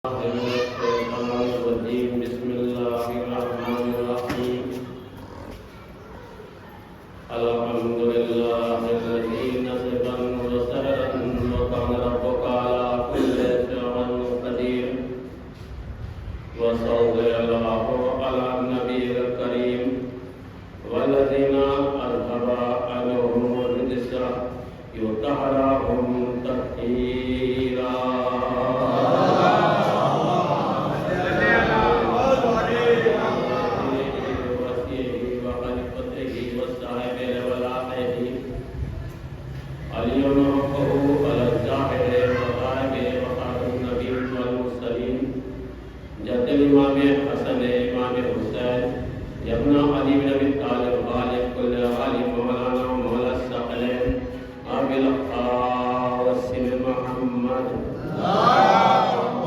بسم الله الرحمن الرحيم الحمد لله الذي نزل وسهلا وكان ربك على كل شيء قدير وصلى الله على النبي الكريم والذين أذهب عنهم الرجس يطهرهم تطهيرا امام حسن امام حسین ابن علی بن ابی طالب غالب کل غالب مولانا مولا الثقلین ابی القاسم محمد اللهم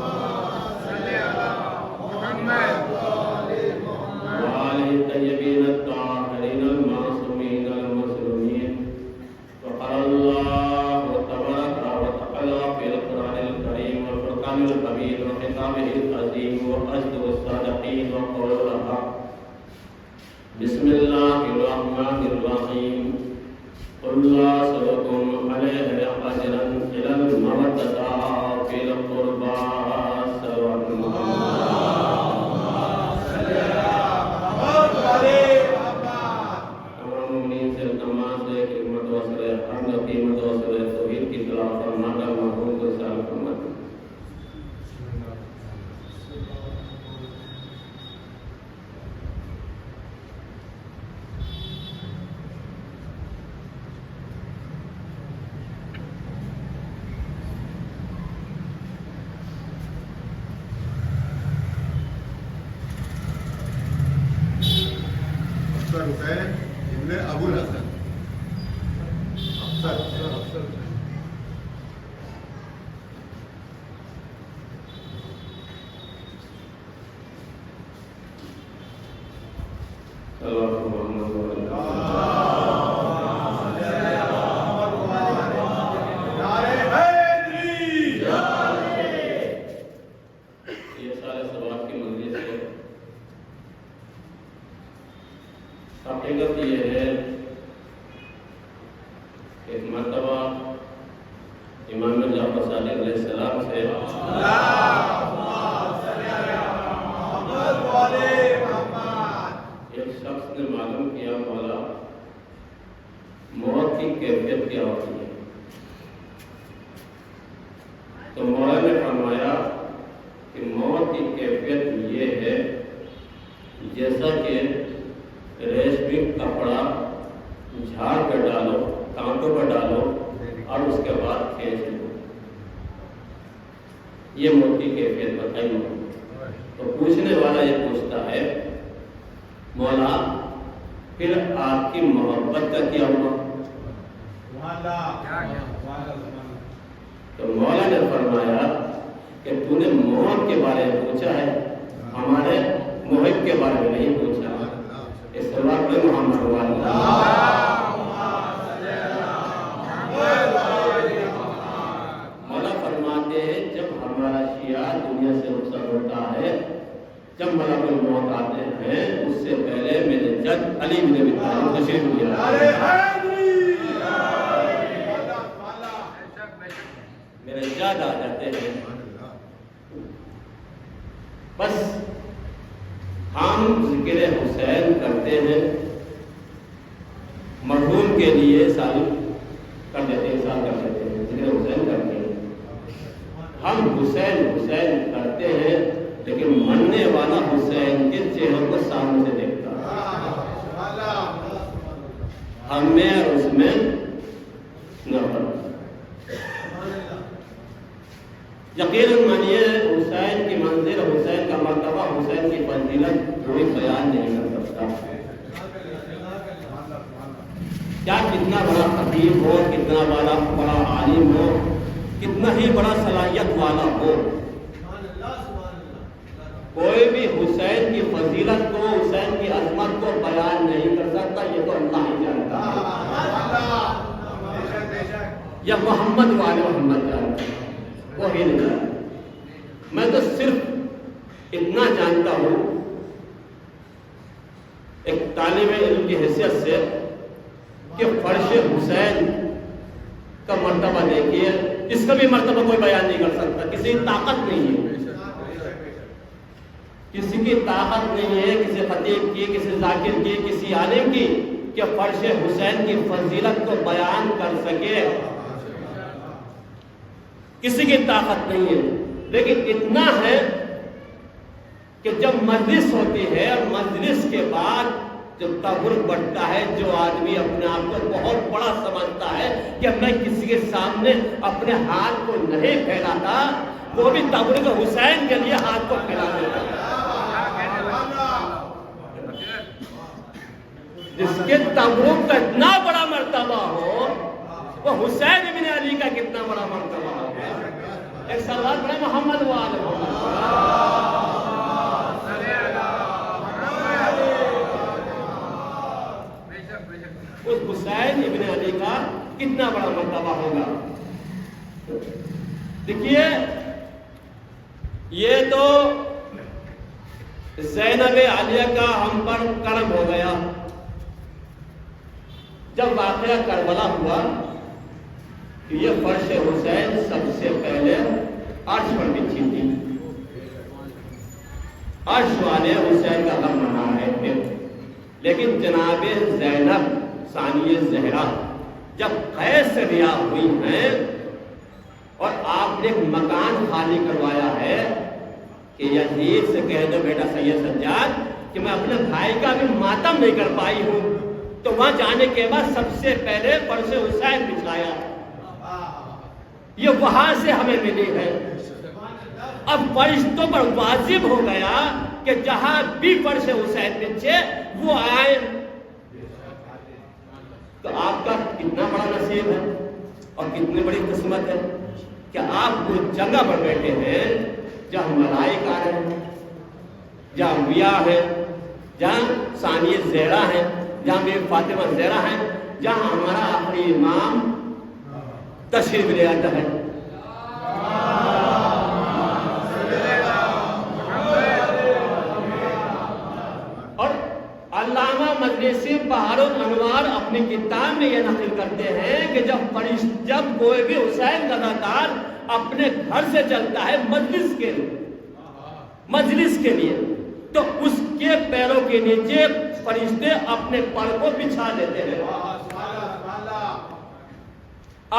صل على محمد وآله الطيبين الطاهرين المعصومين المظلومين وقال الله تبارك وتعالى في القرآن الكريم والفرقان الحميد وخطابه العظيم وأجد الصادقين وقول الحق بسم الله الرحمن الرحيم قل لا أسألكم عليه أجرا إلا المودة في القربى سواء حسین ابن ابو الحسن افسر حقیقت یہ ہے ایک مرتبہ امام جعفر صادق علیہ السلام سے ایک شخص نے معلوم کیا مولا موت کی کیفیت کیا ہوتی ہے، تو مولا نے فرمایا کہ موت کی کیفیت یہ ہے جیسا کہ ریشمی کپڑا جھاڑ کر ڈالو، کانٹوں پر ڈالو اور اس کے بعد کھینچ لو، یہ موت کی کیفیت بتائیے۔ تو پوچھنے والا یہ پوچھتا ہے مولا پھر آپ کی محبت کا کیا ہوا؟ تو مولا نے فرمایا کہ تو نے موت کے بارے میں پوچھا ہے، ہمارے محب کے بارے میں نہیں پوچھا۔ اس سوال پہ محمد مولا فرماتے ہیں جب ہمارا شیعہ دنیا سے رخصت ہوتا ہے، جب ملک الموت آتے ہیں، اس سے پہلے میرے جد علی بن ابی طالب تشریف لے آتے ہیں، میرے جد آ جاتے ہیں۔ بس ہم ذکر حسین کرتے ہیں، مرحوم کے لیے سال کر دیتے ہیں، سال کر دیتے ہیں، ذکر حسین کرتے ہیں، ہم حسین حسین کرتے ہیں، لیکن مرنے والا حسین کے چہرے کو سامنے سے دیکھتا ہے، ہمیں اور اس میں نفرت۔ یقیناً مانیے حسین کی منزل، حسین کا مرتبہ، حسین کی فضیلت کوئی بیان نہیں کر سکتا۔ کیا کتنا بڑا خطیب ہو، کتنا بڑا عالم ہو، کتنا ہی بڑا صلاحیت والا ہو، کوئی بھی حسین کی فضیلت کو، حسین کی عظمت کو بیان نہیں کر سکتا، یہ تو اللہ ہی جانتا ہے، یا محمد والے محمد جانتا ہے، وہ ہی نہیں جانتا۔ میں تو صرف اتنا جانتا ہوں ایک طالب علم کی حیثیت سے کہ فرش حسین کا مرتبہ دیکھیے، اس کا بھی مرتبہ کوئی بیان نہیں کر سکتا، کسی کی طاقت نہیں ہے، کسی کی طاقت نہیں ہے، کسی خطیب کی، کسی ذاکر کی، کسی عالم کی کہ فرش حسین کی فضیلت کو بیان کر سکے، کسی کی طاقت نہیں ہے۔ لیکن اتنا ہے کہ جب مجلس ہوتی ہے اور مجلس کے بعد جو تبرک بڑھتا ہے، جو آدمی اپنے آپ کو بہت بڑا سمجھتا ہے کہ میں کسی کے سامنے اپنے ہاتھ کو نہیں پھیلاتا، وہ بھی تبرک حسین کے لیے ہاتھ کو پھیلا دیتا ہے۔ جس کے تبرک کا اتنا بڑا مرتبہ ہو، وہ حسین ابن علی کا کتنا بڑا مرتبہ ہو۔ ایک سلوات پڑھیں محمد وآل محمد۔ اس حسین ابن علی کا کتنا بڑا مرتبہ ہوگا۔ دیکھیے یہ تو زینب عالیہ کا ہم پر کرم ہو گیا۔ جب واقعہ کربلا ہوا کہ یہ فرش حسین سب سے پہلے عرش پر بچھی تھی، عرش والے حسین کا غم منا رہے تھے، لیکن جناب زینب ثانیہ زہرا جب قید سے رہا ہوئی ہیں اور آپ نے ایک مکان خالی کروایا ہے کہ یزید سے کہہ دو بیٹا سید سجاد کہ میں اپنے بھائی کا بھی ماتم نہیں کر پائی ہوں، تو وہاں جانے کے بعد سب سے پہلے فرش حسین بچھایا، یہ وہاں سے ہمیں ملی ہے۔ اب فرشتوں پر واجب ہو گیا کہ جہاں بھی فرش حسین بچھے وہ آئے۔ تو آپ کا کتنا بڑا نصیب ہے اور کتنی بڑی قسمت ہے کہ آپ وہ جگہ پر بیٹھے ہیں جہاں ملائکہ آ رہے ہیں، جہاں انبیاء ہیں، جہاں ثانیہ زہرا ہیں، جہاں بی فاطمہ زہرا ہیں، جہاں ہمارا آخری امام تشریف لے آتا ہے۔ اور علامہ مجلسی بہار الانوار اپنی کتاب میں یہ نقل کرتے ہیں کہ جب کوئی بھی حسین رضاکار اپنے گھر سے چلتا ہے مجلس کے لیے تو اس کے پیروں کے نیچے فرشتے اپنے پر کو بچھا دیتے ہیں،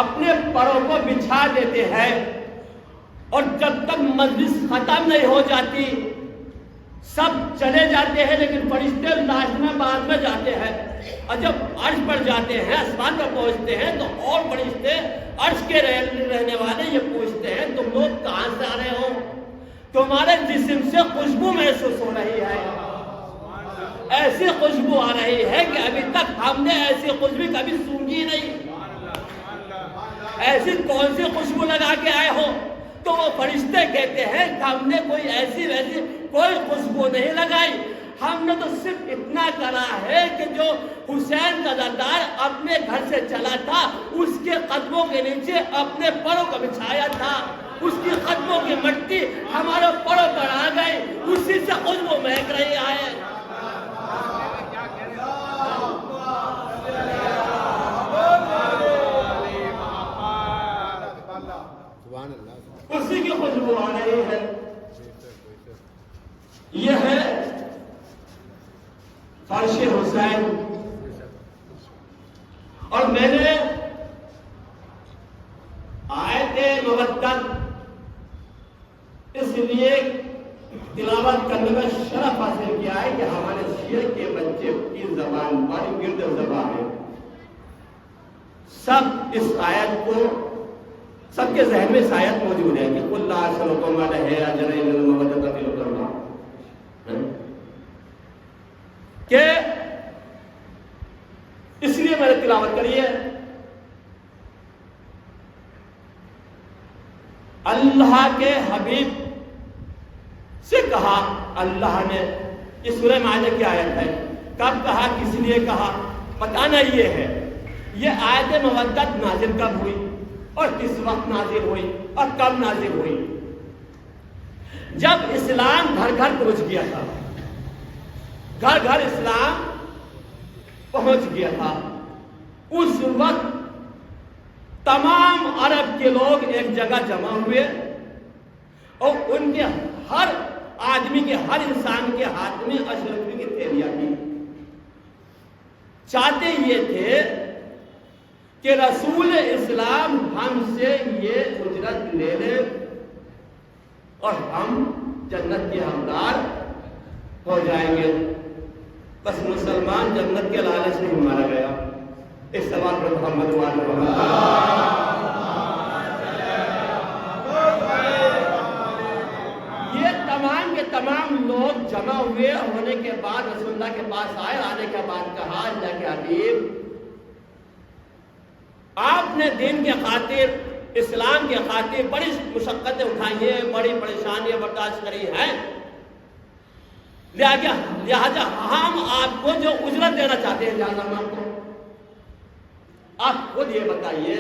اپنے پروں کو بچھا دیتے ہیں، اور جب تک مجلس ختم نہیں ہو جاتی سب چلے جاتے ہیں، لیکن فرشتے لاسٹ میں بعد میں جاتے ہیں، اور جب عرش پر جاتے ہیں، آسمان پر پہنچتے ہیں تو اور فرشتے عرش کے رہنے والے یہ پوچھتے ہیں تم لوگ کہاں سے آ رہے ہو، تمہارے جسم سے خوشبو محسوس ہو رہی ہے، ایسی خوشبو آ رہی ہے کہ ابھی تک ہم نے ایسی خوشبو کبھی سونگھی نہیں، ایسی کون سی خوشبو لگا کے آئے ہو؟ تو وہ فرشتے کہتے ہیں کہ ہم نے کوئی ایسی ویسی کوئی خوشبو نہیں لگائی، ہم نے تو صرف اتنا کرا ہے کہ جو حسین رضاکار اپنے گھر سے چلا تھا اس کے قدموں کے نیچے اپنے پروں کو بچھایا تھا، اس کی قدموں کی مٹی ہمارے پروں پر آ گئی، اسی سے خوشبو مہک رہی ہے۔ اسی کی خوشبو آ رہی ہے۔ یہ ہے فرش حسین، اور میں نے آیت مودت اس لیے تلاوت کرنے میں شرف حاصل کیا ہے کہ ہمارے شیعہ کے بچے کی زبان پر گرد زبان ہے، سب اس آیت کو سب کے ذہن میں اس آیت موجود ہے کہ قُلْ لَا أَسْأَلُكُمْ عَلَيْهِ أَجْرًا إِلَّا الْمَوَدَّةَ فِي الْقُرْبَى، کہ اس لیے میں نے تلاوت کری ہے۔ اللہ کے حبیب سے کہا اللہ نے، یہ سورہ مائدہ کی آیت ہے، کب کہا کس لیے کہا بتانا یہ ہے۔ یہ آیت مودت نازل کب ہوئی اور کس وقت نازل ہوئی اور کب نازل ہوئی؟ جب اسلام گھر گھر پہنچ گیا تھا، گھر گھر اسلام پہنچ گیا تھا، اس وقت تمام عرب کے لوگ ایک جگہ جمع ہوئے اور ان کے ہر آدمی کے، ہر انسان کے ہاتھ میں اشرفی کی تھیلیاں تھی۔ چاہتے یہ تھے کہ رسول اسلام ہم سے یہ اجرت لے لے اور ہم جنت کے حقدار ہو جائیں گے۔ بس مسلمان جنت کے لالچ نہیں مارا گیا۔ اس سوال پر محمد یہ تمام کے تمام لوگ جمع ہوئے، ہونے کے بعد رسول اللہ کے پاس آئے، آنے کے بعد کہا اللہ کے حبیب آپ نے دین کے خاطر، اسلام کے خاطر بڑی مشقتیں اٹھائی ہیں، بڑی پریشانیاں برداشت کری ہیں، لہذا ہم آپ کو جو اجرت دینا چاہتے ہیں، لہذا ہم آپ کو، آپ خود یہ بتائیے،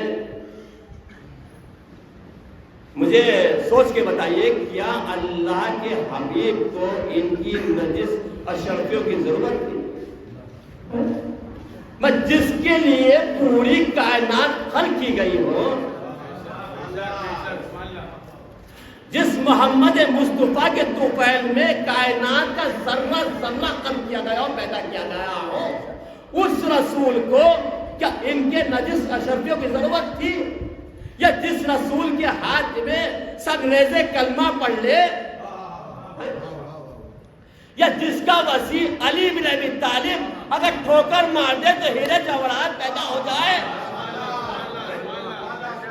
مجھے سوچ کے بتائیے، کیا اللہ کے حبیب کو ان کی نجس اشرفیوں کی ضرورت تھی؟ جس کے لیے پوری کائنات خلق کی گئی ہو، جس محمد مصطفیٰ کے طفیل میں کائنات کا ذرہ ذرہ خلق کیا گیا ہو، پیدا کیا گیا ہو، اس رسول کو کیا ان کے نجس اشرفیوں کی ضرورت تھی؟ یا جس رسول کے ہاتھ میں سنگریزے کلمہ پڑھ لے، یا جس کا وسیع علی بن ابی طالب اگر ٹھوکر مار دے تو ہیرے جواہرات پیدا ہو جائے،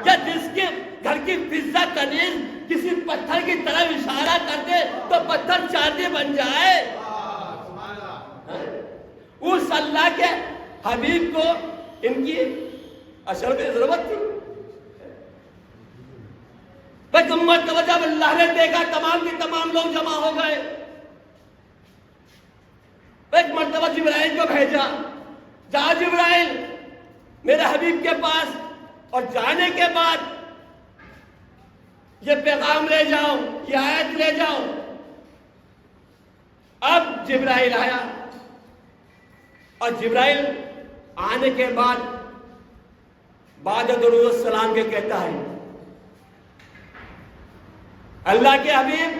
یا جس کے گھر کی فضہ کنیز کسی پتھر کی طرف اشارہ کر دے تو پتھر چاندی بن جائے، اس اللہ کے حبیب کو ان کی اشرف کی ضرورت تھی؟ جب اللہ نے دیکھا تمام کے تمام لوگ جمع ہو گئے، ایک مرتبہ جبرائیل کو بھیجا، جا جبرائیل میرے حبیب کے پاس، اور جانے کے بعد یہ پیغام لے جاؤ، یہ آیت لے جاؤ۔ اب جبرائیل آیا، اور جبرائیل آنے کے بعد درود السلام کے کہتا ہے، اللہ کے حبیب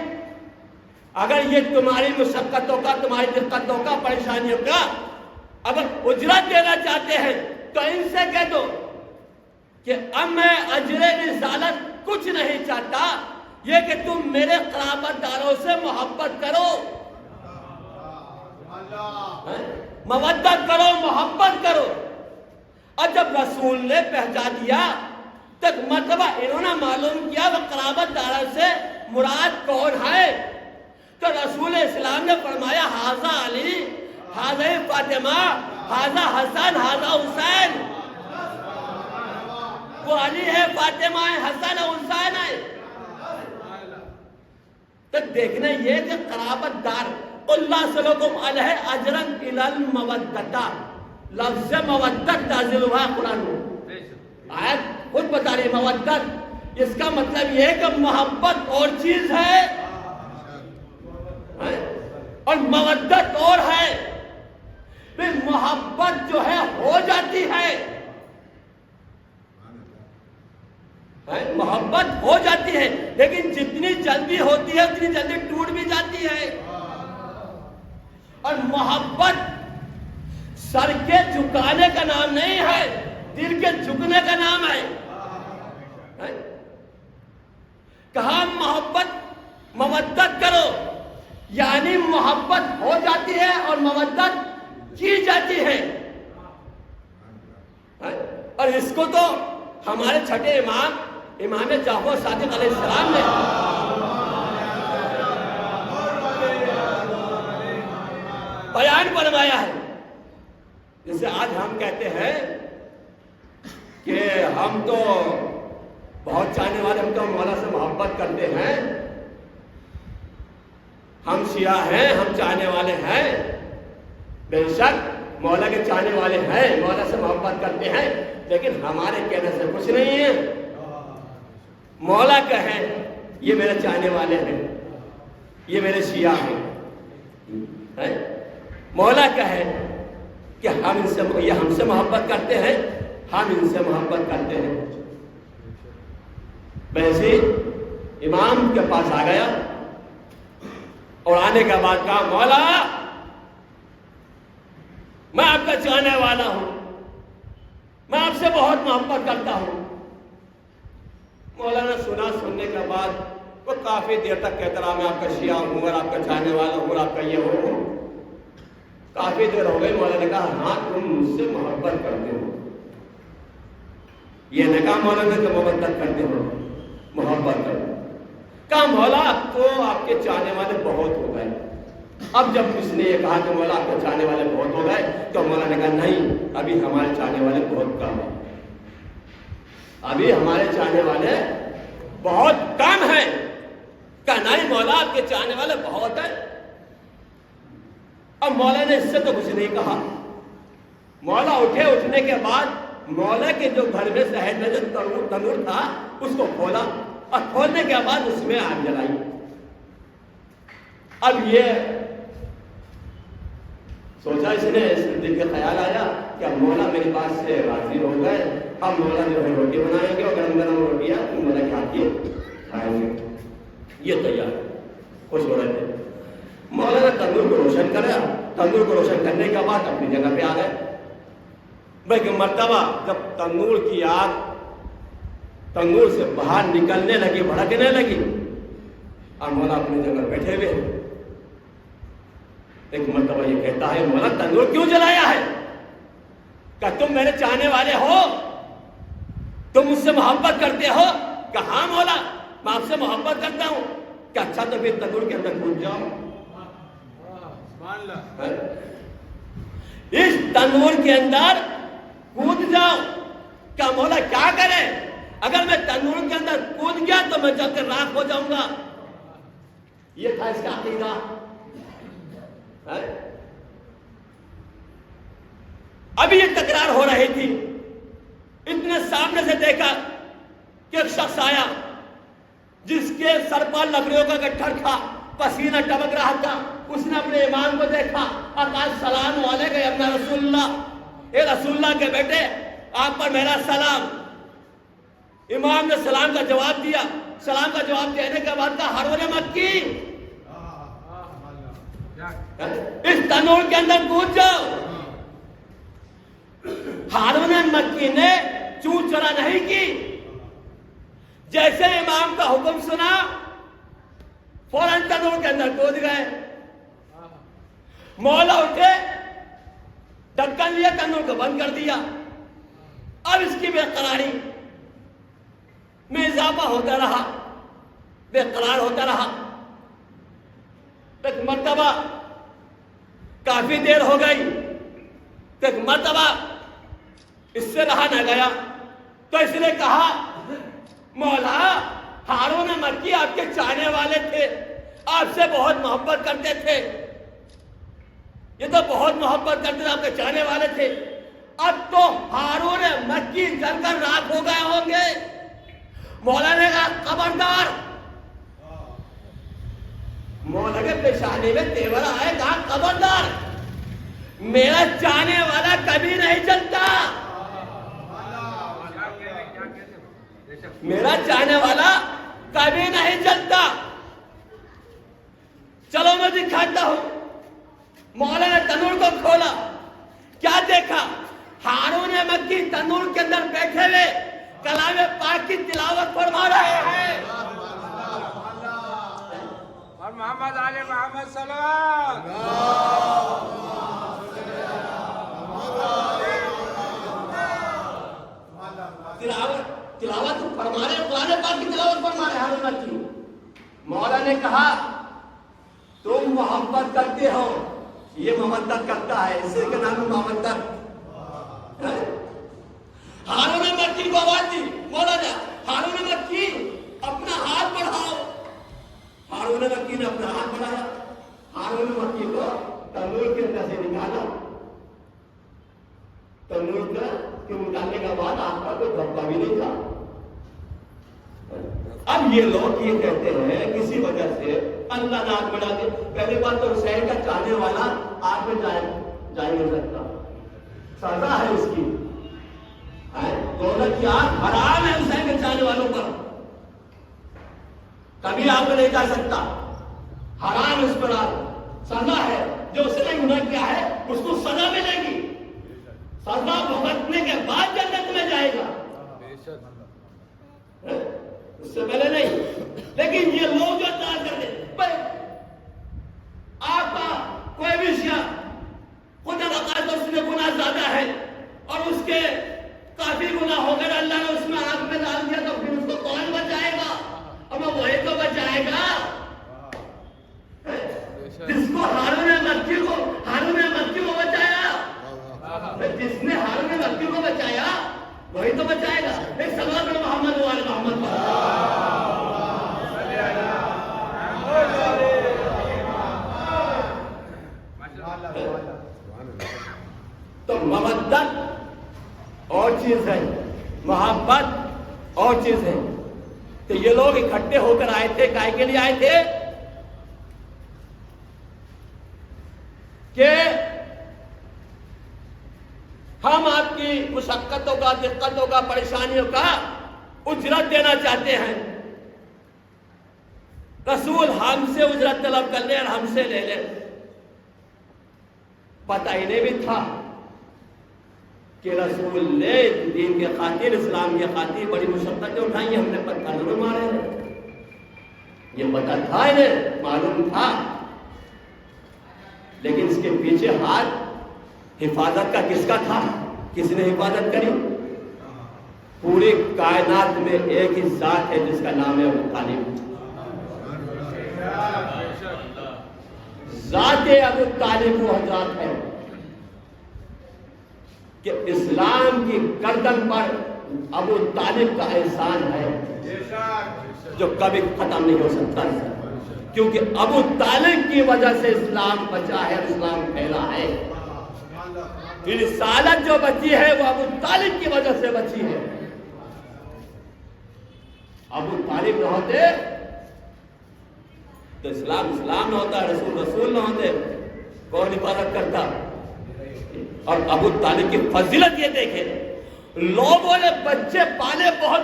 اگر یہ تمہاری مشقتوں کا، تمہاری دقتوں کا، پریشانیوں کا اگر اجرت دینا چاہتے ہیں تو ان سے کہہ دو کہ اب میں اجر رسالت کچھ نہیں چاہتا، یہ کہ تم میرے قرابت داروں سے محبت کرو، مودت کرو، محبت کرو۔ اور جب رسول نے پہچا دیا تو مرتبہ انہوں نے معلوم کیا وہ قرابت داروں سے مراد کون ہے، تو رسول اسلام نے فرمایا حاذا علی، حاذا فاطمہ، حاذا حسن، حاذا حسین، وہ علی ہے، فاطمہ ہے، حسن ہے، حسین ہے۔ تو دیکھنا یہ کہ قرابت دار، اللہ صلوکم علیہ اجرن الی المودتا، لفظ مودت نازل ہوا قرآن میں، آیت خود بتا رہی مودت، اس کا مطلب یہ ہے کہ محبت اور چیز ہے اور مودت اور ہے۔ پھر محبت جو ہے ہو جاتی ہے، محبت ہو جاتی ہے، لیکن جتنی جلدی ہوتی ہے اتنی جلدی ٹوٹ بھی جاتی ہے۔ اور محبت سر کے جھکانے کا نام نہیں ہے، دل کے جھکنے کا نام ہے۔ کہاں محبت مودت کرو، یعنی محبت ہو جاتی ہے اور مودت کی جاتی ہے۔ اور اس کو تو ہمارے چھٹے امام جعفر صادق علیہ السلام نے بیان فرمایا ہے۔ جیسے آج ہم کہتے ہیں کہ ہم تو بہت چاہنے والے، ہم تو مولا سے محبت کرتے ہیں، ہم شیعہ ہیں، ہم چاہنے والے ہیں، بے شک مولا کے چاہنے والے ہیں، مولا سے محبت کرتے ہیں، لیکن ہمارے کہنے سے کچھ نہیں ہے۔ مولا کہیں یہ میرے چاہنے والے ہیں، یہ میرے شیعہ ہیں. مولا کا ہے کہ یہ ہم سے محبت کرتے ہیں, ہم ان سے محبت کرتے ہیں. ویسے امام کے پاس آ گیا اور آنے کے بعد کہا مولا میں آپ کا چاہنے والا ہوں, میں آپ سے بہت محبت کرتا ہوں. مولا نے سنا, سننے کے بعد وہ کافی دیر تک کہتا رہا میں آپ کا شیعہ ہوں اور آپ کا چاہنے والا ہوں اور آپ کا یہ ہوں. کافی دیر ہو گئی. مولا نے کہا ہاں تم مجھ سے محبت کرتے ہو. یہ نہ کہا مولا نے کہ محبت کرتے ہو, محبت کرتے. کہا مولا اب تو آپ کے چاہنے والے بہت ہو گئے. اب جب اس نے یہ کہا کہ مولا آپ کے چاہنے والے بہت ہو گئے تو مولا نے کہا نہیں, ابھی ہمارے چاہنے والے بہت کم ہیں. ابھی ہمارے چاہنے والے بہت کم ہیں. کہا نہیں مولا آپ کے چاہنے والے بہت ہیں. اب مولا نے اس سے تو کچھ نہیں کہا. مولا اٹھے, اٹھنے کے بعد مولا کے جو گھر میں شہد میں جو تنور تھا اس کو کھولا اور کھولنے کے بعد اس میں آگ جلائی. اب یہ سوچا اس نے, اس دل کے خیال آیا کہ اب مولا میرے پاس سے راضی ہو گئے, اب مولا جو ہے روٹی بنائیں گے اور گرم گرم روٹیاں مولا کے ہاتھ کی کھائیں گے. یہ تیار خوش ہو رہے تھے. مولا نے تندور کو روشن کرا. تندور کو روشن کرنے کے بعد اپنی جگہ پہ آ گئے. بلکہ مرتبہ جب تندور کی آگ تندور سے باہر نکلنے لگی, بھڑکنے لگی, اور مولا اپنی جگہ بیٹھے ہوئے. ایک مرتبہ یہ کہتا ہے مولا تندور کیوں جلایا ہے؟ کہ تم میرے چاہنے والے ہو, تم مجھ سے محبت کرتے ہو؟ کہ ہاں مولا میں آپ سے محبت کرتا ہوں. کہ اچھا تو پھر تندور کے اندر کود جاؤ. اس تندور کے اندر کود جاؤ. کیا مولا کیا کرے؟ اگر میں تندور کے اندر کود گیا تو میں جل کر راکھ ہو جاؤں گا. یہ تھا اس کا عقیدہ. ابھی یہ تکرار ہو رہی تھی. اتنے سامنے سے دیکھا کہ ایک شخص آیا جس کے سر پر لکڑیوں کا گٹھر تھا, پسینہ ٹپک رہا تھا. اس نے اپنے امام کو دیکھا اور کہا السلام علیکم یا ابن رسول اللہ, اے رسول اللہ کے بیٹے آپ پر میرا سلام. امام نے سلام کا جواب دیا. سلام کا جواب دینے کے بعد کہا ہارون مکی اس تنور کے اندر کود جاؤ. ہارون مکی نے چون چرا نہیں کی. جیسے امام کا حکم سنا فوراً تنور کے اندر کود گئے. مولا اٹھے, ڈھکن لیا, تنور کو بند کر دیا. اب اس کی بے قراری میں اضافہ ہوتا رہا, بے قرار ہوتا رہا. ایک مرتبہ کافی دیر ہو گئی. ایک مرتبہ اس سے رہا نہ گیا تو اس نے کہا مولا ہارون مکی آپ کے چاہنے والے تھے, آپ سے بہت محبت کرتے تھے. یہ تو بہت محبت کرتے تھے, آپ کے چاہنے والے تھے. اب تو ہارون مکی جل کر راکھ ہو گئے ہوں گے. مولا نے کہا خبردار. مولا کے پیشانی میں تیور آئے, کہا خبردار, میرا چاہنے والا کبھی نہیں جلتا. میرا چاہنے والا کبھی نہیں جلتا. چلو میں دکھاتا ہوں. مولا نے تنور کو کھولا. کیا دیکھا؟ ہارون مکی تنور کے اندر بیٹھے ہوئے کلام پاک کی تلاوت فرما رہے ہیں. اور محمد علی محمد صلی اللہ تلاوت فرما رہے ہیں, قرآن پاک کی تلاوت فرما رہے ہیں ہارون مکی. مولا نے کہا تم محبت کرتے ہو, یہ محبت کرتا ہے, اسی کے نام محبت. ہارون مکی کو آواز دی مولا نے, ہارون مکی اپنا ہاتھ بڑھاؤ. ہارون مکی نے اپنا ہاتھ بڑھایا. ہارون مکی کو تنور کے اندر سے نکالا. تنور کے نکالنے کے بعد آپ کا کوئی دھبکا بھی نہیں تھا. اب یہ لوگ یہ کہتے ہیں کسی وجہ سے اللہ نے آگ میں ڈال دیا. پہلی بات تو حسین کا چاہنے والا آگ میں جا ہی نہیں سکتا, سزا ہے اس کی. دولت کی آگ حرام ہے حسین کے چاہنے والوں پر, کبھی آگ میں نہیں جا سکتا, حرام اس پر آگ, سزا ہے. جو اس نے گناہ کیا ہے اس کو سزا ملے گی, سزا بھگتنے کے بعد جنت میں جائے گا, اس سے پہلے نہیں. لیکن یہ لوگ جو اعتراض کرتے آپ کا کوئی بھی شیعہ خدا بقاعدہ اس میں گناہ زیادہ ہے اور اس کے کافی گناہ ہو گئے, اللہ نے اس میں آگ میں ڈال دیا, تو پھر اس کو کون بچائے گا؟ اور وہ وہی تو بچائے گا جس کو ہارون مکی کو بچایا, جس نے ہارون مکی کو بچایا وہی تو بچائے گا. ایک سلام محمد وعلی محمد. تو مودت اور چیز ہے, محبت اور چیز ہے. تو یہ لوگ اکٹھے ہو کر آئے تھے, کائے کے لیے آئے تھے کہ ہم آپ کی مشقتوں کا, دقتوں کا, پریشانیوں کا اجرت دینا چاہتے ہیں. رسول ہم سے اجرت طلب کر لے اور ہم سے لے لے. پتہ انہیں بھی تھا کہ رسول نے دین کے خاطر, اسلام کے خاطر بڑی مشقتیں اٹھائی, ہم نے پتھر ضرور مارے ہیں, یہ پتہ تھا انہیں, معلوم تھا. لیکن اس کے پیچھے ہاتھ حفاظت کا کس کا تھا؟ کس نے حفاظت کری؟ پوری کائنات میں ایک ہی ذات ہے جس کا نام ہے ابو طالب. ذات ابو طالب وہ ذات ہے کہ اسلام کی گردن پر ابو طالب کا احسان ہے جو کبھی ختم نہیں ہو سکتا, کیونکہ ابو طالب کی وجہ سے اسلام بچا ہے, اسلام پھیلا ہے. رسالت جو بچی ہے وہ ابو طالب کی وجہ سے بچی ہے. ابو طالب نہ ہوتے تو اسلام نہ ہوتا, رسول نہ ہوتے, کون حفاظت کرتا؟ اور ابو طالب کی فضیلت یہ دیکھیں, لوگوں نے بچے پالے بہت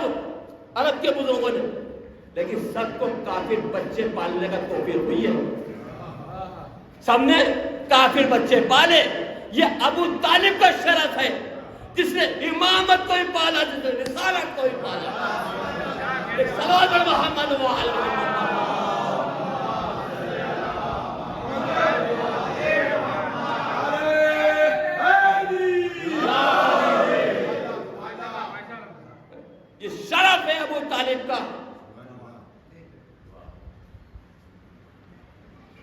عرب کے بزرگوں نے, لیکن سب کو کافر بچے پالنے کا توفیق ہوئی ہے. سب نے کافر بچے پالے. یہ ابو طالب کا شرف ہے جس نے امامت کو ہی پالا, جس نے رسالت کو ہی پالا. صلوات محمد وعلی محمد. یہ شرف ہے ابو طالب کا.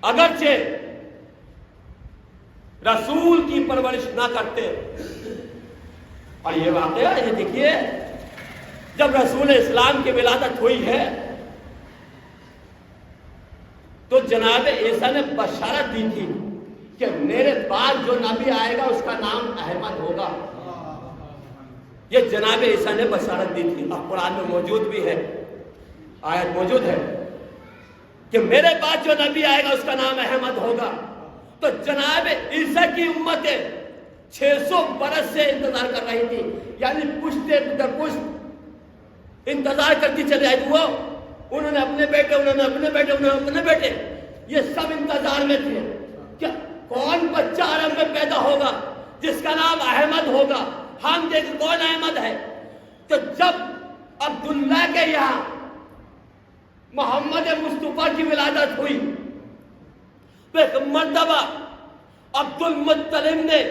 اگرچہ رسول کی پرورش نہ کرتے, اور یہ واقعہ یہ دیکھیے, جب رسول اسلام کی ولادت ہوئی ہے تو جناب عیسیٰ نے بشارت دی تھی کہ میرے بعد جو نبی آئے گا اس کا نام احمد ہوگا. یہ جناب عیسیٰ نے بشارت دی تھی, اور قرآن میں موجود بھی ہے, آیت موجود ہے کہ میرے بعد جو نبی آئے گا اس کا نام احمد ہوگا. تو جناب عیسیٰ کی امتیں 600 برس سے انتظار کر رہی تھی, یعنی پشتے در پشت انتظار کرتی چلے آئی. وہ انہوں نے اپنے بیٹے, انہوں نے اپنے بیٹے, انہوں نے اپنے بیٹے, یہ سب انتظار میں تھے کہ کون بچہ عرب میں پیدا ہوگا جس کا نام احمد ہوگا. ہم دیکھ کون احمد ہے. تو جب عبداللہ کے یہاں محمد مصطفیٰ کی ولادت ہوئی تو ایک مرتبہ عبد المطلب نے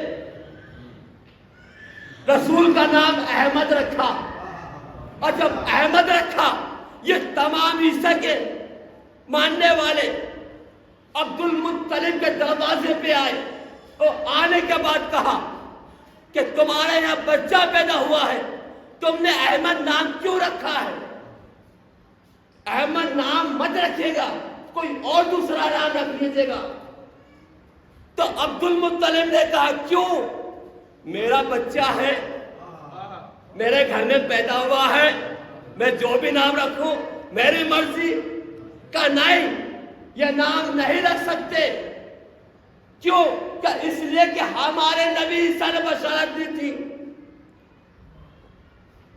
رسول کا نام احمد رکھا, اور جب احمد رکھا یہ تمام عیسیٰ کے ماننے والے عبد المطلب کے دروازے پہ آئے, اور آنے کے بعد کہا کہ تمہارے یہاں بچہ پیدا ہوا ہے, تم نے احمد نام کیوں رکھا ہے؟ احمد نام مت رکھیے گا, کوئی اور دوسرا نام رکھ لیجیے گا. تو عبد المطلب نے کہا کیوں؟ میرا بچہ ہے, میرے گھر میں پیدا ہوا ہے, میں جو بھی نام رکھوں میری مرضی کا نہیں، یہ نام نہیں رکھ سکتے. کیوں؟ کہ اس لیے کہ ہمارے نبی عیسیٰ نے بشارت دی تھی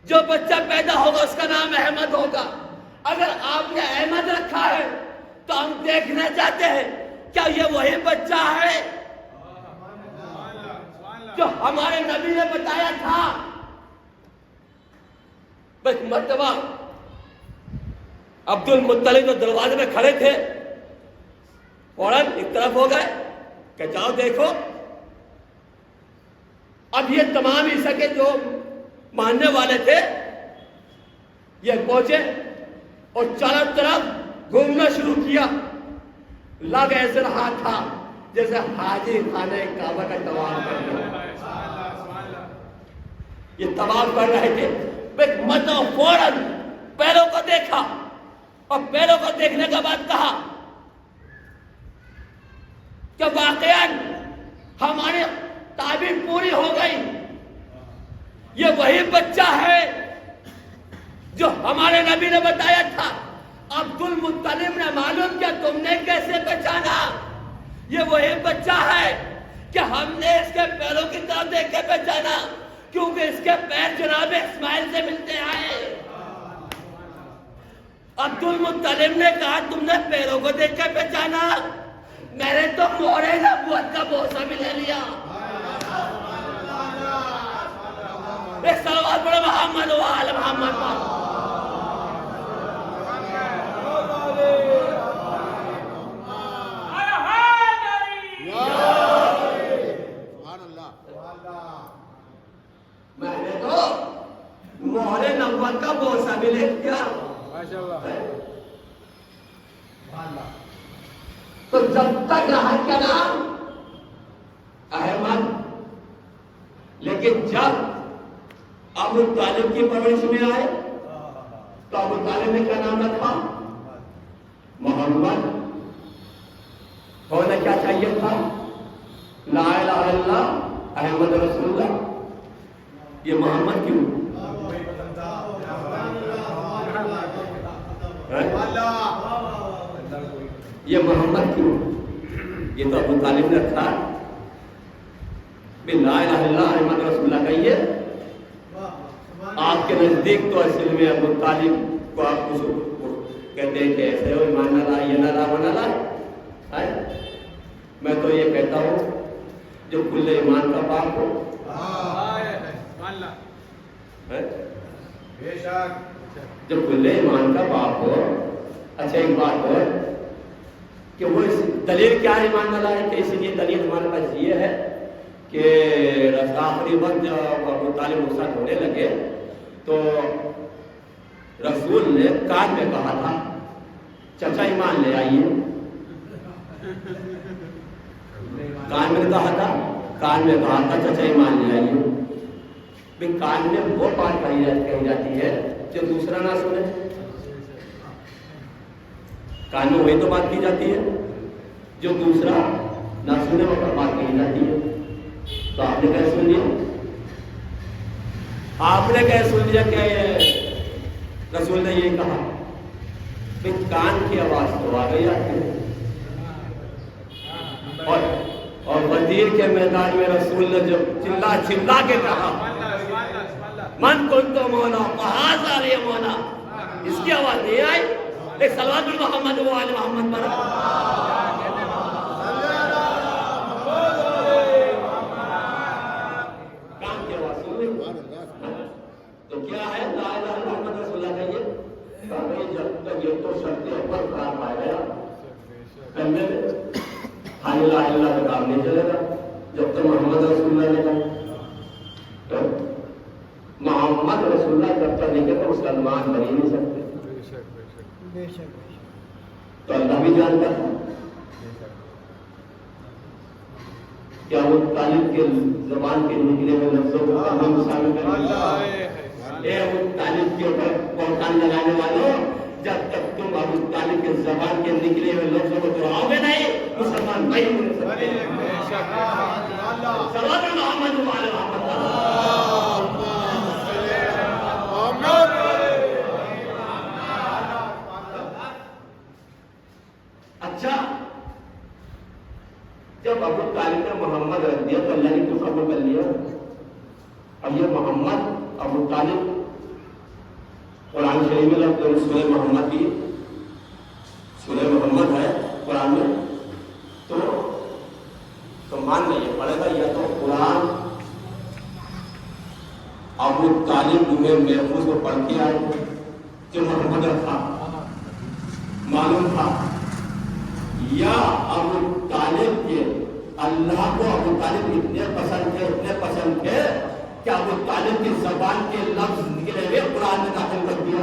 جو بچہ پیدا ہوگا اس کا نام احمد ہوگا. اگر آپ نے احمد رکھا ہے تو ہم دیکھنا چاہتے ہیں کیا یہ وہی بچہ ہے جو ہمارے نبی نے بتایا تھا. بس مرتبہ عبد المطلب جو دروازے میں کھڑے تھے فوراً ایک طرف ہو گئے کہ جاؤ دیکھو. اب یہ تمام عیسیٰ کے جو ماننے والے تھے یہ پہنچے اور چاروں طرف گھومنا شروع کیا. لگ ایسے رہا تھا جیسے حاجی خانہ کعبہ کا طواف کر رہے. یہ طواف کر رہے تھے. مطلب فوراً پیروں کو دیکھا اور پیروں کو دیکھنے کے بعد کہا کہ واقعاً ہماری تعبیر پوری ہو گئی. یہ وہی بچہ ہے جو ہمارے نبی نے بتایا تھا. عبد المطلب نے معلوم کیا تم نے کیسے پہچانا؟ یہ وہی بچہ ہے کہ ہم نے اس کے پیروں کی طرف دیکھ کے پہچانا کیونکہ اس کے پیر جناب اسماعیل سے ملتے آئے. عبد المطلب نے کہا تم نے پیروں کو دیکھ کے پہچانا؟ میں نے تو مہرے نبوت کا بوسہ بھی لے لیا. ایک صلوات پڑھو محمد و آل محمد پر. میں نے تو مہرے نبوت کا بوسہ بھی لے لیا. تو جب تک رہا کیا نام احمد، لیکن جب ابو طالب کی پرورش میں آئے تو ابو طالب نے کیا نام رکھا؟ محمد. ہونا کیا چاہیے تھا؟ لا الہ الا اللہ احمد رسول اللہ. یہ محمد کیوں؟ یہ محمد کیوں؟ یہ تو ابو طالب نے رکھا. لا الہ الا اللہ احمد رسول اللہ کہیے. آپ کے نزدیک تو اصل میں ابو طالب کو آپ کہتے ہیں کہ ایسے ہو ایمان نہ لائے یہ نہ لا نہ لائے. میں تو یہ کہتا ہوں جو کل ایمان کا باپ ہو. جو کل ایمان کا باپ ہو. اچھا ایک بات ہو کہ وہ دلیل کیا ہے ایمان نہ لائے کہ اس لیے دلیل ہمارے پاس یہ ہے کہ آخری وقت جب ابو طالب رخصت ہونے لگے تو رسول نے کان میں کہا تھا چچا ایمان لے آئیے. کان میں کہا تھا چچا ایمان لے آئیے. بھئی کان میں وہ بات کہی جاتی ہے جو دوسرا نہ سنے. کان میں وہی تو بات کی جاتی ہے جو دوسرا نہ سنے وہ بات کہی جاتی ہے. تو آپ نے کیسے سن لیا؟ آپ نے کیسے سن لیا کہ رسول نے یہ کہا؟ کہ کان کی آواز تو آ گئی آپ کی. اور وزیر کے میدان میں رسول نے جب چلا کے کہا من کن تو مونا کہاں جا رہی ہے مونا، اس کی آواز نہیں آئی. ایک صلوات محمد و آل محمد پر. تو کیا ہے لا الہ الا اللہ رسول اللہ کہیے. جب تک یہ تو شرط اوپر کام پائے گا کرنے میں لا الہ الا اللہ کا کام نہیں چلے گا جب تک محمد رسول اللہ نے کہا. محمد رسول اللہ جب تک نہیں کہتا مسلمان بن ہی نہیں سکتے. تو اللہ بھی جانتا تھا کیا وہ طالب کے زبان کے نکلے ہوئے لفظوں کو تمام شامل کریں. اے ابو طالب کے اوپر پہچان لگانے والوں، جب تک تم ابو طالب کے زبان کے نکلے ہوئے لفظوں کو دہراؤ گے نہیں مسلمان نہیں ہو سکتے. صلوات محمد و آل محمد. اچھا جب ابو طالب نے محمد رکھ دیا تو اللہ نے کیوں قبول کر لیا؟ اب یہ محمد ابو طالب قرآن شریف میں لفظ سورہ محمد کی سورہ محمد ہے قرآن میں، تو مان لئیے پڑھے گا یا تو قرآن ابو طالب میں محفوظ کو پڑھ کے آئے جو محمد رکھا معلوم تھا، یا ابو طالب کے اللہ کو ابو طالب اتنے پسند تھے کہ ابو طالب کی زبان کے لفظ نکلے ہوئے قرآن میں داخل کر دیا۔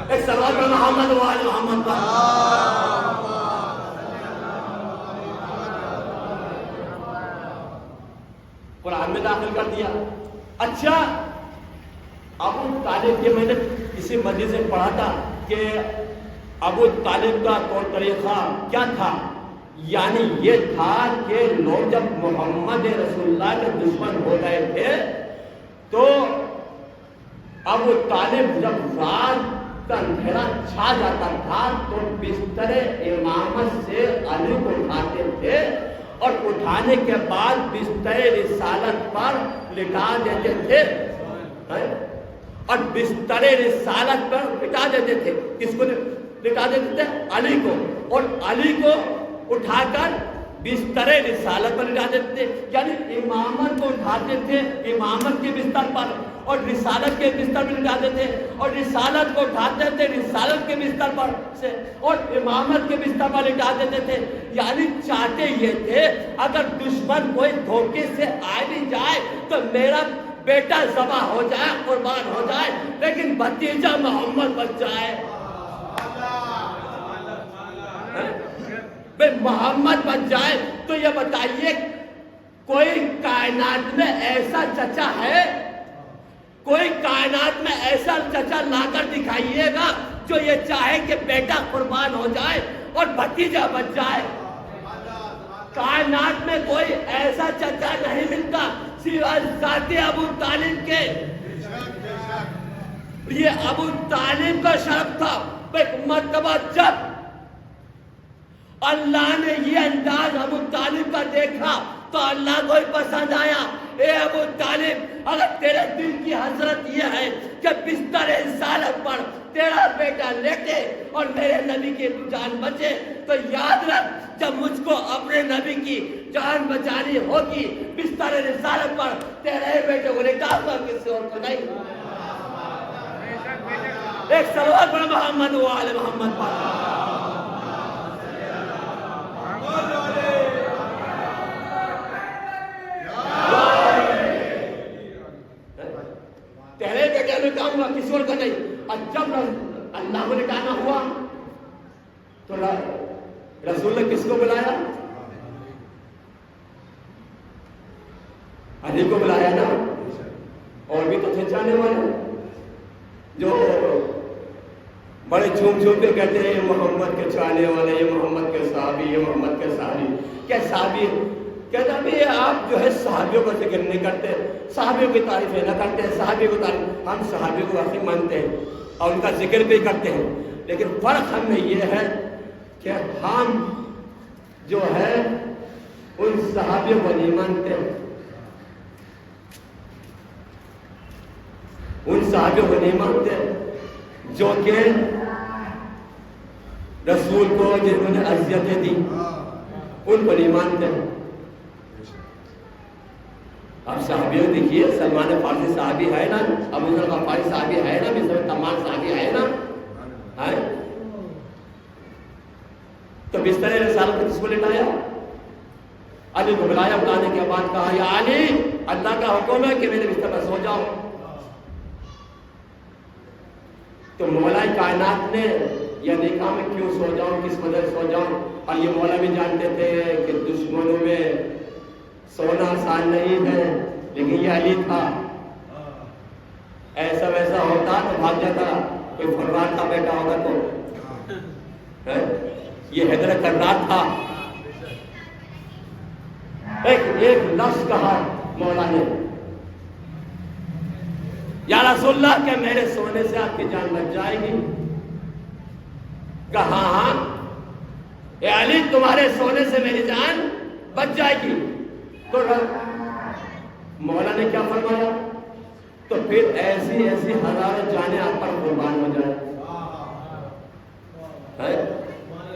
ایک سوال پر محمد و آل محمد پر قرآن میں داخل کر دیا۔ اچھا ابو طالب کے میں نے کسی مجلس سے پڑھا تھا کہ ابو طالب کا طور طریقہ کیا تھا، یعنی یہ تھا کہ لوگ جب محمد رسول اللہ کے دشمن ہو گئے تھے تو ابو طالب جب رات کا اندھیرا چھا جاتا تھا تو بستر امامت سے علی کو اٹھاتے تھے اور اٹھانے کے بعد بستر رسالت پر لٹا دیتے تھے، اور بستر رسالت پر لٹا دیتے تھے۔ کس کو لٹا دیتے تھے؟ علی کو، اور علی کو اٹھا کر بستر رسالت پر لٹا دیتے تھے، یعنی امامت کو اٹھاتے تھے امامت کے بستر پر اور رسالت کے بستر پر لٹا دیتے تھے، اور رسالت کو اٹھاتے تھے رسالت کے بستر پر سے اور امامت کے بستر پر لٹا دیتے تھے، یعنی چاہتے یہ تھے اگر دشمن کوئی دھوکے سے آ بھی جائے تو میرا بیٹا ذبح ہو جائے، قربان ہو جائے، لیکن بھتیجا محمد بچ جائے، محمد بچ جائے۔ تو یہ بتائیے کوئی کائنات میں ایسا چچا ہے، کوئی کائنات میں ایسا چچا لا کر دکھائیے گا جو یہ چاہے کہ بیٹا قربان ہو جائے اور بھتیجا بچ جائے؟ کائنات میں کوئی ایسا چچا نہیں ملتا سوائے ذات ابو طالب کے۔ یہ ابو طالب کا شرف تھا۔ ایک مرتبہ جب اللہ نے یہ انداز ابو طالب کا دیکھا تو اللہ کو ہی پسند آیا۔ اے ابو طالب، اگر تیرے دل کی حسرت یہ ہے کہ بستر رسالت پر تیرا بیٹا لیٹے اور میرے نبی کی جان بچے تو یاد رکھ جب مجھ کو اپنے نبی کی جان بچانی ہوگی بستر رسالت پر تیرے بیٹے کو لٹاؤں گا، کسی اور کو نہیں۔ ایک صلوات پر محمد و آل محمد پر۔ تیرے بیٹے کو لٹاؤں گا، کسی اور کو نہیں۔ اور جب اللہ کو لٹانا ہوا تو رسول نے کس کو بلایا؟ علی کو بلایا نا، اور بھی تو تھے چاہنے والے جو بڑے جھوم جھوم کے کہتے ہیں یہ محمد کے چاہنے والے، یہ محمد کے صحابی، یہ محمد کے صحابی۔ کیا صحابی کہتا بھی آپ جو ہے صحابیوں کا ذکر نہیں کرتے، صحابیوں کی تعریفیں نہ کرتے ہیں، صحابیوں کو تعریف، ہم صحابیوں کو واقعی مانتے ہیں اور ان کا ذکر بھی کرتے ہیں، لیکن فرق ہم میں یہ ہے کہ ہم جو ہے ان صحابیوں کو نہیں مانتے، ان صحابیوں کو نہیں مانتے جو کہ رسول کو جنہوں نے اذیتیں دی ان کو نہیں مانتے۔ اب صحابیوں دیکھیے، سلمان فارسی صحابی ہے نا، ابو ذر غفاری صحابی ہے نا، مصر تمام صحابی ہے نا، تو بستر رسالت کو کس کو لٹایا؟ علی کو بلایا، بلانے کے بعد کہا یا علی اللہ کا حکم ہے کہ میرے بستر پر سو جاؤ۔ تو مولا کائنات نے یہ دیکھا میں کیوں سو جاؤں، کس وجہ سے سو جاؤں، اور یہ مولا بھی جانتے تھے کہ دشمنوں میں سونا آسان نہیں ہے، لیکن یہ علی تھا، ایسا ویسا ہوتا تو بھاگ جاتا، کوئی فرمان کا بیٹا ہوگا تو یہ حیدر کرار تھا۔ ایک لفظ کہا مولا نے، یا رسول اللہ کہ میرے سونے سے آپ کی جان بچ جائے گی؟ کہا ہاں، اے علی تمہارے سونے سے میری جان بچ جائے گی. تو مولا نے کیا فرمایا؟ تو پھر ایسی ایسی ہزاروں جانیں آپ پر قربان ہو جائے.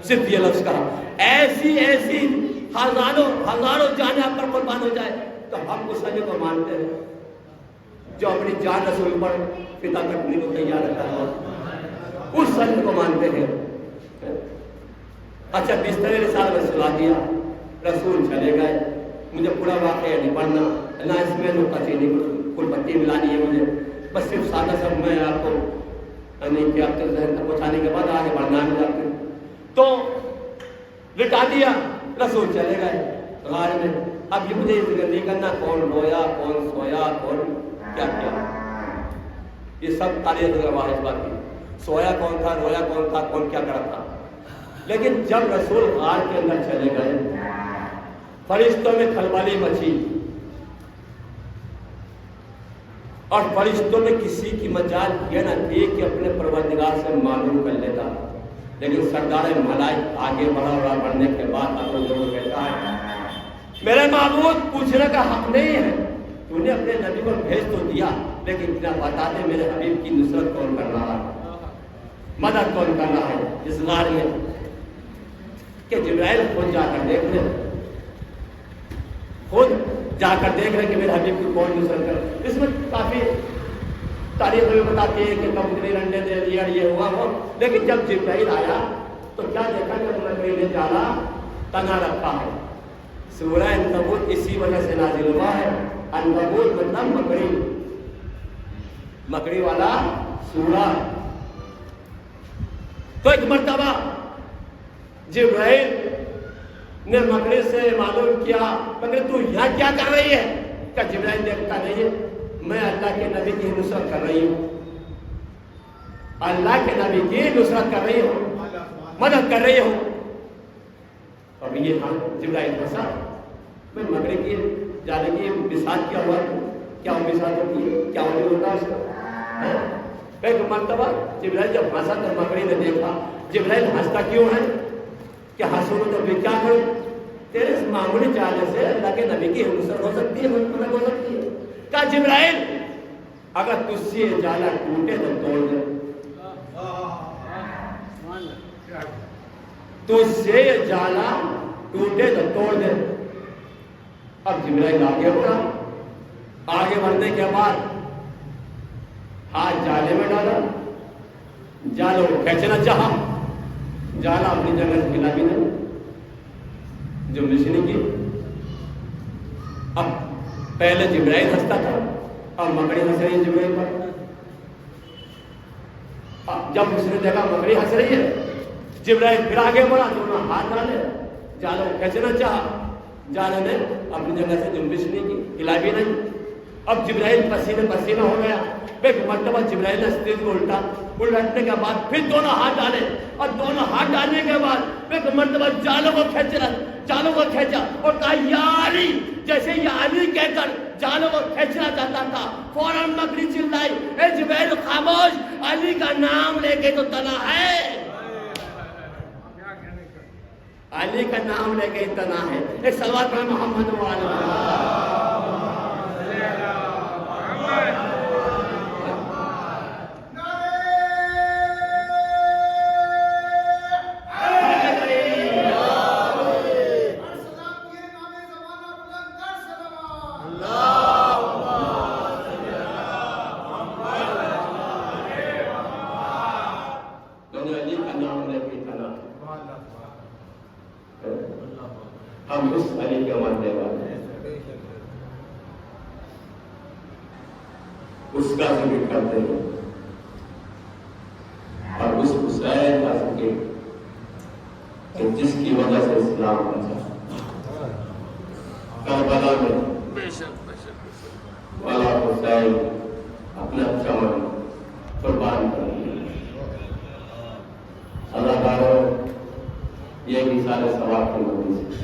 صرف یہ لفظ کہا, ایسی ایسی ہزاروں جانیں آپ پر قربان ہو جائے. تو ہم اس علی کو مانتے ہیں جو اپنی جان رسول پر فدا کرنے کو تیار رہتا ہے, اس علی کو مانتے ہیں. اچھا بستر رسالت میں سلا دیا, رسول چلے گئے. مجھے پورا واقعہ نہیں پڑھنا, نہ اس میں نقطہ چینی کل پٹی ملانی ہے مجھے, بس صرف سادہ سب میں آپ کو نہیں کہ آپ کے ذہن تک پہنچانے کے بعد آگے بڑھنا ہے آپ کے. تو لٹا دیا, رسول چلے گئے غار میں. اب یہ مجھے یہ ذکر نہیں کرنا کون رویا کون سویا کون کیا کیا, یہ سب تاریخ گواہ ہے اس بات کی. سویا کون تھا, رویا کون تھا, کون کیا کرا تھا. لیکن جب رسول غار کے اندر چلے گئے, فرشتوں میں کھلبلی مچی, اور فرشتوں میں کسی کی مجال یہ نہ تھی کہ اپنے پروردگار سے معلوم کر لیتا. لیکن سردار ملائک آگے بڑھنے کے بعد اب ضرور کہتا ہے میرے معبود پوچھنے کا حق نہیں ہے, تو نے اپنے نبی کو بھیج تو دیا, لیکن اتنا بتا دے میرے حبیب کی نصرت کون کر رہا ہے, مدد کون کر رہا ہے اس غار میں. کہ جبرائیل خود جا کر دیکھ لے, خود جا کر دیکھ رہے کہ میرے حبیب کی کون نصرت کر. اس میں کافی تاریخ میں بتاتی ہے کہ کمپنی رنڈے دے دیا یہ ہوا وہ, لیکن جب جبرائیل آیا تو کیا دیکھا کہ مکڑی نے جالا تنا رکھا ہے. سورہ عنکبوت اسی وجہ سے نازل ہوا ہے. عنکبوت مطلب مکڑی, مکڑی والا سورہ. تو ایک مرتبہ جبرائیل نے مکڑی سے معلوم کیا مکڑی تو یہاں کیا کر رہی ہے؟ کہ جبرائیل دیکھتا نہیں ہے, میں اللہ کے نبی کی نصرت کر رہی ہوں, اللہ کے نبی کی نصرت کر رہی ہوں, مدد کر رہی ہوں. اب یہ ہاں جبرائیل پھنسا, میں مکڑی کی جانے کی بساط کیا ہوا, کیا وہ بساط ہوتی ہے, کیا وہ ہوتا ہے اس کا. ایک مرتبہ جبرائیل جب ہنسا تو مکڑی نے دیکھا جبرائیل ہنستا کیوں ہے, کہ ہنسوں تو بھی کیا کروں, تیرے اس معمولی چالے سے اللہ کے نبی کی نصرت ہو سکتی ہے, مدد ہو سکتی ہے. کہا جبرائیل اگر تجھ سے یہ جالا ٹوٹے تو توڑ دے, تجھ سے یہ جالا ٹوٹے تو توڑ دے. اب جبرائیل آگے بڑھا, آگے بڑھنے کے بعد ہاتھ جالے میں ڈالا, جالوں کو کھینچنا چاہا, جالا اپنی جگہ سے ہلا بھی نہیں, جو مشنی کی. اب پہلے جبرائیل ہنستا تھا اور مکڑی ہنس رہی ہے جبرائیل پر. جب اس نے دیکھا مکڑی ہنس رہی ہے, جبرائیل پھر آگے بڑھا, دونوں ہاتھ ڈالے, جالوں کو کھینچنا چاہا, جالے نے اپنی جگہ سے جنبش نہیں کی, ہلا بھی نہیں. اب جبرائیل پسینے پسینہ ہو گیا. ایک مرتبہ جبرائیل نے سٹیج کو الٹنے کے بعد پھر دونوں ہاتھ ڈالے, اور دونوں ہاتھ ڈالنے کے بعد ایک مرتبہ جالوں کو کھینچا اور کہا یا علی. جیسے یا علی کہہ کر جالوں کو کھینچنا چاہتا تھا, فوراً مکڑی چلائی اے جبرائیل خاموش, علی کا نام لے کے تو تنا ہے, علی کا نام لے کے تنا ہے. ایک صلوات پڑھ محمد وعلی ہم اس علی کے ماننے والے ہیں, اس کا ذکر کرتے ہیں, اور اس حسین کا ذکر کہ جس کی وجہ سے اسلام بچا. کربلا میں والا حسین اپنا چمن قربان کر دیا. اداکاروں یہ مثال ثواب کی مدد سے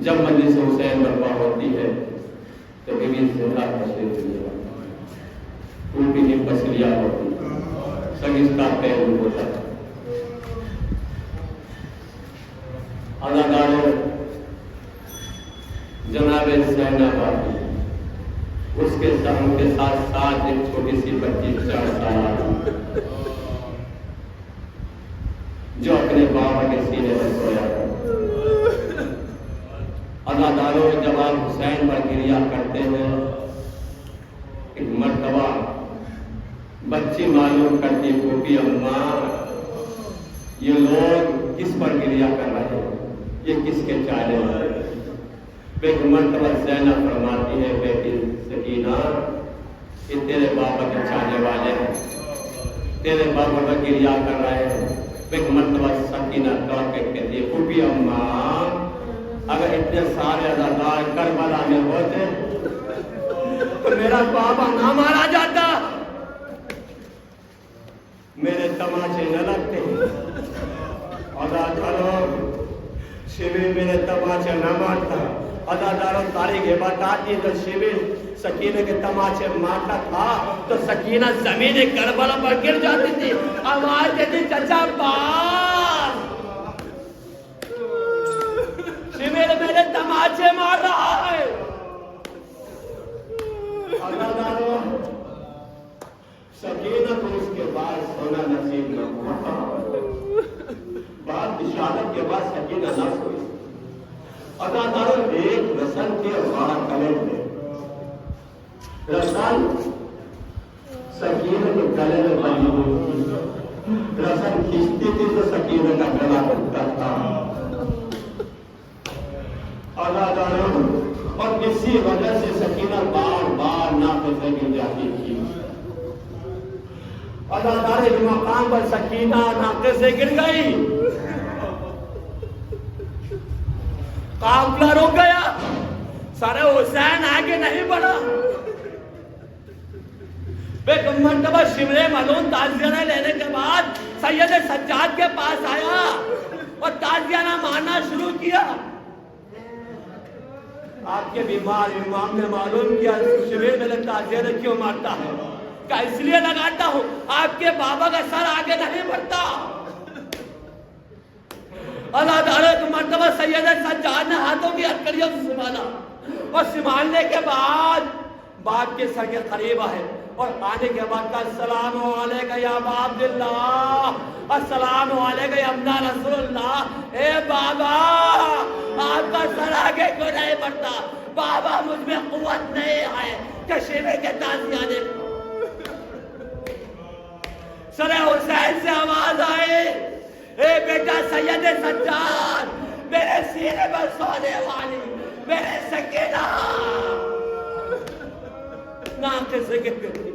جب مجلس حسین برپا ہوتی ہے تو بیوی زہرا تشریف لے جاتی, ان کی پسلیاں ہوتی ہیں, سگستہ پہلو ہوتا تھا. اداکاروں جناب زینب آتی، اس کے ساتھ ساتھ ایک چھوٹی سی بچی 4 سال جو اپنے بابا کے سینے پر سویا تھا. اداکاروں جب آپ حسین پر گریا کرتے ہیں، ایک مرتبہ بچی معلوم کرتی پھوپھی اماں یہ لوگ کس پر گریا کر رہے ہیں، یہ کس کے چالے ہیں. ایک مرتبہ زینب فرماتی ہے بیٹی سکینہ یہ تیرے بابا کے چالے والے ہیں، تیرے بابا پر گریا کر رہے ہیں. ایک مرتبہ سکینہ کہا کے کہتی ہے پھوپھی اماں اگر اتنے سارے اداکار کربلا میں ہوتے تو میرا بابا نہ مارا جاتا، میرے تماچے نہ لگتے. اداکاروں شیوی میرے تماچے نہ مارتا. اداکاروں تاریخ بتاتی ہے تو شیوی سکینہ کے تماچے مارتا تھا تو سکینہ زمین کربلا پر گر جاتی تھی، آواز دیتی چچا پاس. شیوی میرے تماچے مار رہا ہے. اداکاروں سکینہ کو اس کے بعد سونا نصیب نہ ہوا. بعد شہادت کے بعد سکینہ نہ سوئی. اداکاروں ایک رسن کے بڑا کلم میں رسن سکینہ کے گلے میں بندھی ہوئی تھی. رسن کھینچتی تھی تو سکینہ کا گلا ٹوٹتا تھا. اداکاروں اور اسی وجہ سے سکینہ بار بار ناقے سے گر جاتی تھی. اداکار کے مقام پر سکینہ ناقے سے گر گئی، قافلہ رک گیا، سارے حسین آگے نہیں بڑھا. ایک مرتبہ شبر ملعون تعزیہ لینے کے بعد سید سجاد کے پاس آیا اور تعزیہ مارنا شروع کیا. آپ کے بیمار امام نے معلوم کیا شبر میں تعزیہ کیوں مارتا ہے؟ کہ اس لیے لگاتا ہوں آپ کے بابا کا سر آگے نہیں بڑھتا. اللہ تعالیٰ کو مرتبہ سید سجاد نے ہاتھوں کی ہتھکڑیوں سے سنبھالا اور سنبھالنے کے بعد باپ کے سر کے قریب آئے اور آنے کے بعد السلام علیکم یا ابا عبداللہ، السلام علیکم یا ابن رسول اللہ. اے بابا آپ کا سر آگے کیوں نہیں بڑھتا؟ بابا مجھ میں قوت نہیں ہے کہ شیوے کے تعزیہ نے. سر حسین سے آواز آئے اے بیٹا سید سجاد میرے سینے پر سونے والی میرے سکینہ ناقے سے گر گئی.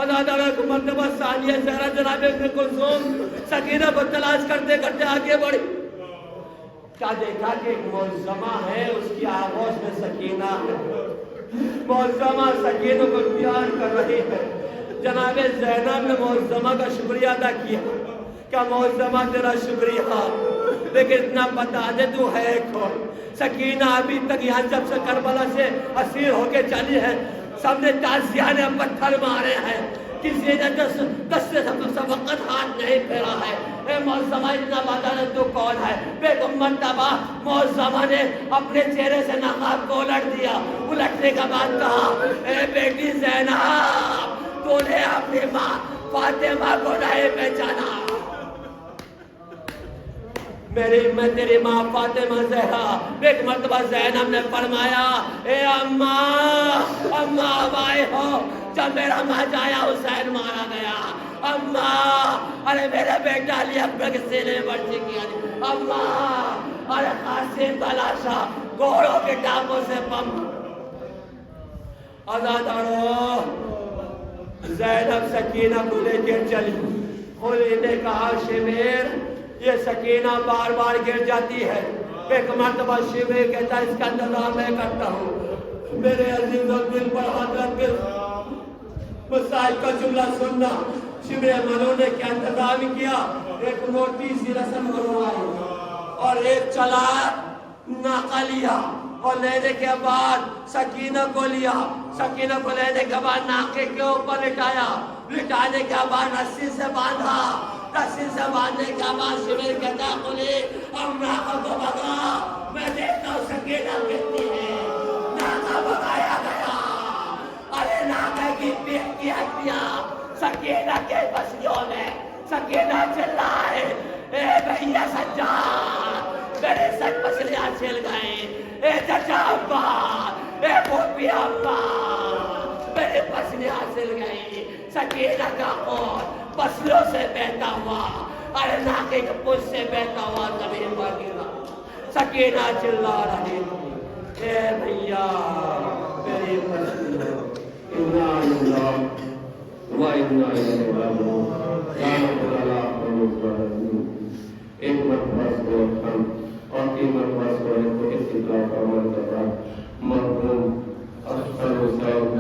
اللہ تعالیٰ کو مرتبہ ثانیہ زہرا جناب ابن کلثوم سکینہ کو تلاش کرتے کرتے آگے بڑھی. کیا دیکھا کہ ایک معظمہ ہے، اس کی آغوش میں سکینہ ہے. معظمہ سکینہ کو پیار کر رہی ہے. جناب زینب نے معظمہ کا شکریہ ادا کیا کہ معظمہ تیرا شکریہ، لیکن اتنا بتا دے تو ہے کون؟ سکینہ ابھی تک یہاں جب سے کربلا سے اسیر ہو کے چلی ہے سب نے تعزیہ نے پتھر مارے ہیں، کسی نے دس سے وقت ہاتھ نہیں پھیرا ہے. اے معظمہ اتنا بتا دے تو کون ہے؟ بیگم مرتبہ معظمہ نے اپنے چہرے سے نقاب کو الٹ دیا. الٹنے کا بعد کہا اے بیٹی زینب تو نے اپنی ماں فاطمہ کو نہیں پہچانا. میں تیری ماں فاطمہ زہرا. ایک مرتبہ زینب نے فرمایا اے اماں اب آئے ہو جب میرا ماجایا حسین مارا گیا. اماں ارے میرے بیٹا علی اکبر کے سینے میں برچی کیا. اماں ارے قاسم تلاشا گھوڑوں کے ٹانگوں سے پم. ازادارو زینب سکینہ کو لے کر چلی. خود نے کہا شبیر یہ سکینہ بار بار گر جاتی ہے. ایک مرتبہ شبیر کہتا ہے اس کا انتظام میں کرتا ہوں. میرے عزیز و دل پر ہاتھ رکھ کے مسائل کا جملہ سننا. شبیر ملعون نے کیا انتظام کیا؟ ایک موٹی سی رسم کروائی اور ایک چلا ناقہ لیا اور لینے کے بعد سکینہ کو لیا، سکینہ کو لینے کے بعد ناکے کے اوپر لٹایا، لٹانے کے بعد رسی سے باندھا، رسی سے باندھنے کے بعد شبیر کہتا کھلی اور ناکہ کو بھگا۔ میں دیکھتا ہوں سکینہ کہتی ہے، ناکہ بھگایا گیا، ارے ناکہ کی پیٹ کی ہڈیاں سکینہ کے پسلیوں میں، سکینہ چلائے اے بھیا سجاد میرے سچ پسلیاں چل گئے، اے چچا ابا، اے پھوپھی ابا میرے پسلیاں چل گئی۔ سکینہ کا خون پسلیوں سے بہتا ہوا، ارے ناکے کے پوچھ سے بہتا ہوا زمین پر گرا۔ سکینہ چلا رہی تھی، اے بھیا میری پسلیاں۔ انا للہ و انا الیہ راجعون۔ یا رب العالمین، ایک مرتبہ سورۃ ہم اور 3 مرتبہ سورۃ کو اس طرح کا مرتبہ مرحوم افضل حسین